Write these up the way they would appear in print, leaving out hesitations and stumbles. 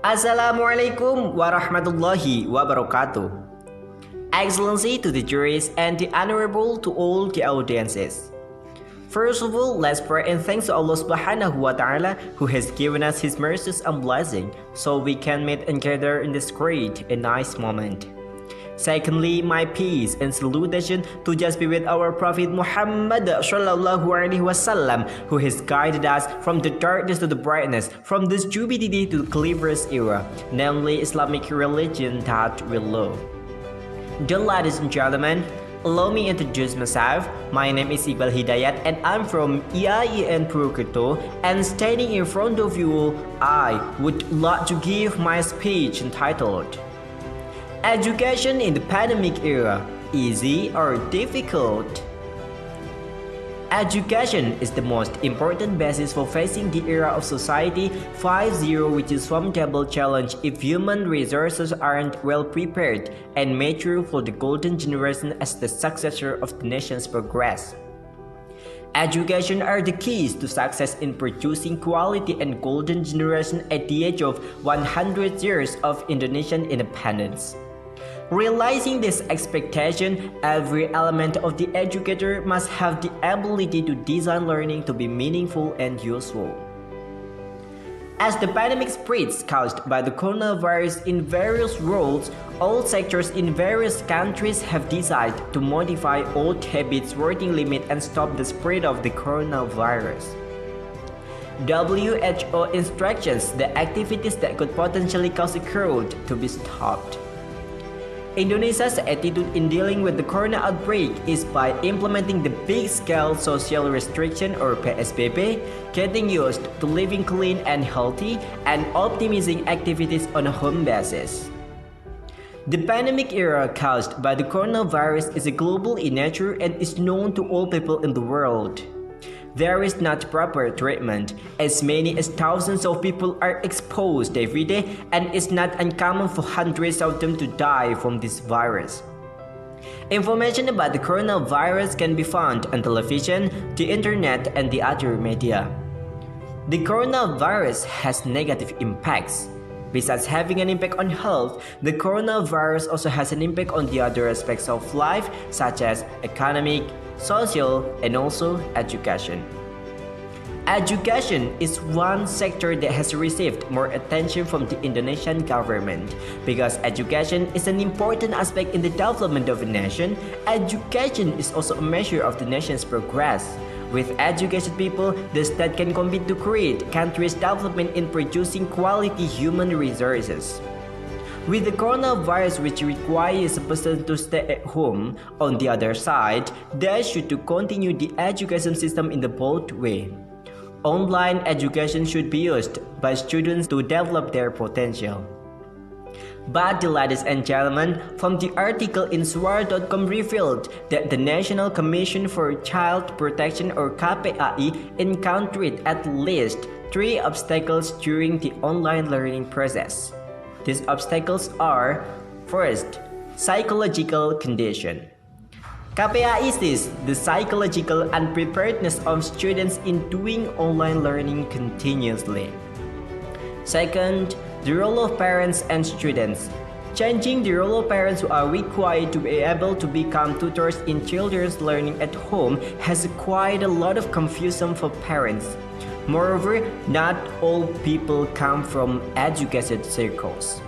Assalamualaikum warahmatullahi wabarakatuh. Excellency to the juries and the honorable to all the audiences. First of all, let's pray and thanks to Allah subhanahu wa ta'ala who has given us his mercies and blessing so we can meet and gather in this great and nice moment. Secondly, my peace and salutation to just be with our Prophet Muhammad sallallahu alaihi wasallam, who has guided us from the darkness to the brightness, from the stupidity to the cleverest era, namely Islamic religion that we love. Dear ladies and gentlemen, allow me to introduce myself. My name is Iqbal Hidayat and I'm from IAIN Purwokerto, and standing in front of you, I would like to give my speech entitled Education in the Pandemic Era, Easy or Difficult? Education is the most important basis for facing the era of Society 5.0, which is formidable challenge if human resources aren't well prepared and mature for the golden generation as the successor of the nation's progress. Education are the keys to success in producing quality and golden generation at the age of 100 years of Indonesian independence. Realizing this expectation, every element of the educator must have the ability to design learning to be meaningful and useful. As the pandemic spreads caused by the coronavirus in various worlds, all sectors in various countries have decided to modify old habits, working limit, and stop the spread of the coronavirus. WHO instructions the activities that could potentially cause a crowd to be stopped. Indonesia's attitude in dealing with the corona outbreak is by implementing the big-scale social restriction or PSBB, getting used to living clean and healthy, and optimizing activities on a home basis. The pandemic era caused by the coronavirus is global in nature and is known to all people in the world. There is not proper treatment. As many as thousands of people are exposed every day, and it's not uncommon for hundreds of them to die from this virus. Information about the coronavirus can be found on television, the internet, and the other media. The coronavirus has negative impacts. Besides having an impact on health, the coronavirus also has an impact on the other aspects of life, such as economic, social, and also education. Education is one sector that has received more attention from the Indonesian government because education is an important aspect in the development of a nation. Education is also a measure of the nation's progress. With educated people, the state can compete to create country's development in producing quality human resources. With the coronavirus, which requires a person to stay at home, on the other side, they should to continue the education system in the both way. Online education should be used by students to develop their potential. But the ladies and gentlemen, from the article in Suara.com revealed that the National Commission for Child Protection or KPAI encountered at least 3 obstacles during the online learning process. These obstacles are, first, psychological condition. KPAI sees the psychological unpreparedness of students in doing online learning continuously. Second, the role of parents and students. Changing the role of parents who are required to be able to become tutors in children's learning at home has quite a lot of confusion for parents. Moreover, not all people come from educated circles.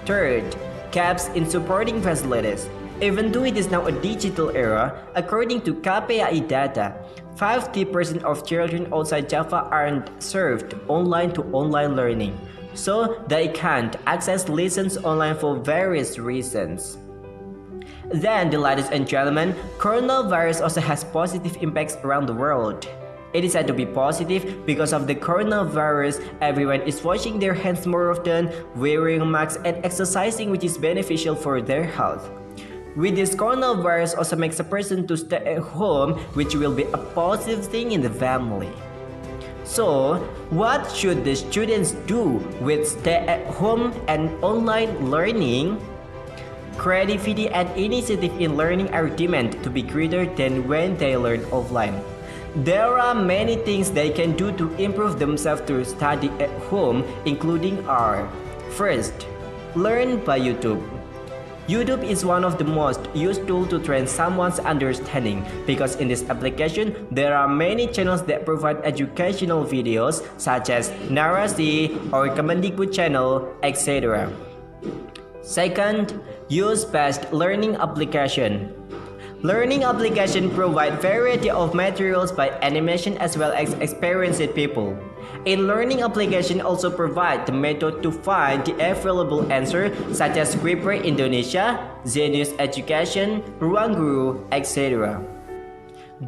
Third, gaps in supporting facilities. Even though it is now a digital era, according to KPAI data, 50% of children outside Java aren't served online to online learning, so they can't access lessons online for various reasons. Then, the ladies and gentlemen, coronavirus also has positive impacts around the world. It is said to be positive because of the coronavirus. Everyone is washing their hands more often, wearing masks, and exercising, which is beneficial for their health. With this coronavirus also makes a person to stay at home, which will be a positive thing in the family. So, what should the students do with stay at home and online learning? Creativity and initiative in learning are demanded to be greater than when they learn offline. There are many things they can do to improve themselves to study at home, including art, First, learn by YouTube. YouTube is one of the most used tools to train someone's understanding because in this application, there are many channels that provide educational videos such as Narasi or Kemendikbud channel, etc. Second, use best learning application. Learning application provide variety of materials by animation as well as experienced people. A learning application also provide the method to find the available answer such as Scripper Indonesia, Zenius Education, Ruang Guru, etc.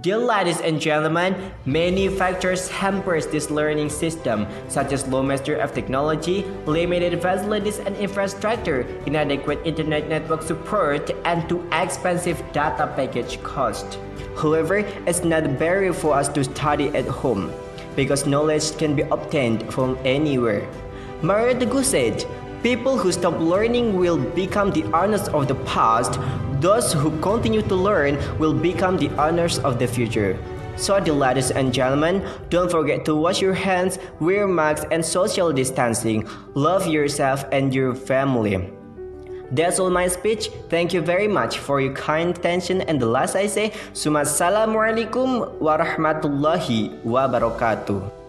Dear ladies and gentlemen, many factors hampers this learning system such as low mastery of technology, limited facilities and infrastructure, inadequate internet network support, and too expensive data package cost. However, it's not barrier for us to study at home because knowledge can be obtained from anywhere. Mario Teguh said, people who stop learning will become the owners of the past. Those who continue to learn will become the owners of the future. So dear ladies and gentlemen, don't forget to wash your hands, wear masks and social distancing. Love yourself and your family. That's all my speech. Thank you very much for your kind attention, and the last I say, Assalamualaikum warahmatullahi wabarakatuh.